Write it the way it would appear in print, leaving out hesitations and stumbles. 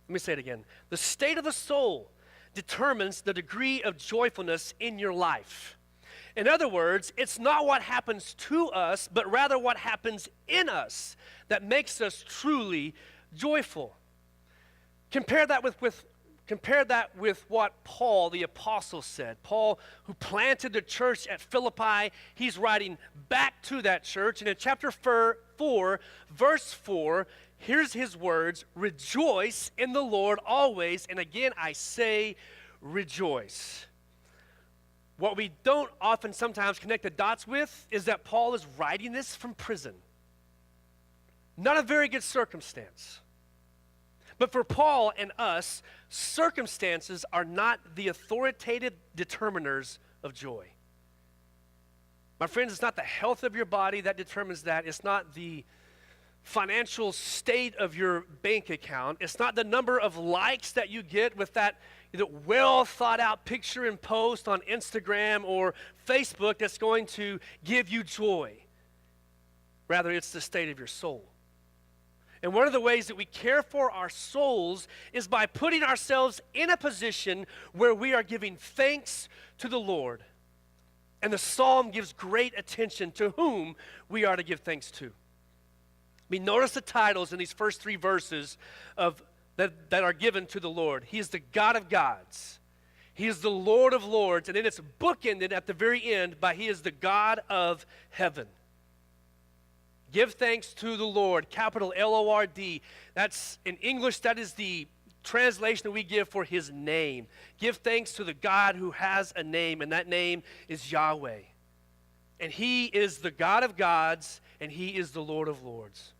Let me say it again. The state of the soul determines the degree of joyfulness in your life. In other words, it's not what happens to us, but rather what happens in us that makes us truly joyful. Compare that with what Paul the apostle said. Paul, who planted the church at Philippi, he's writing back to that church. And in chapter 4, verse 4, here's his words: rejoice in the Lord always. And again, I say rejoice. What we don't often sometimes connect the dots with is that Paul is writing this from prison. Not a very good circumstance. But for Paul and us, circumstances are not the authoritative determiners of joy. My friends, it's not the health of your body that determines that. It's not the financial state of your bank account. It's not the number of likes that you get with that well thought out picture and post on Instagram or Facebook that's going to give you joy. Rather, it's the state of your soul. And one of the ways that we care for our souls is by putting ourselves in a position where we are giving thanks to the Lord. And the psalm gives great attention to whom we are to give thanks to. Notice the titles in these first 3 verses that are given to the Lord. He is the God of gods. He is the Lord of lords. And then it's bookended at the very end by He is the God of heaven. Give thanks to the Lord, capital L-O-R-D. That's, in English, that is the translation that we give for His name. Give thanks to the God who has a name, and that name is Yahweh. And He is the God of gods, and He is the Lord of lords.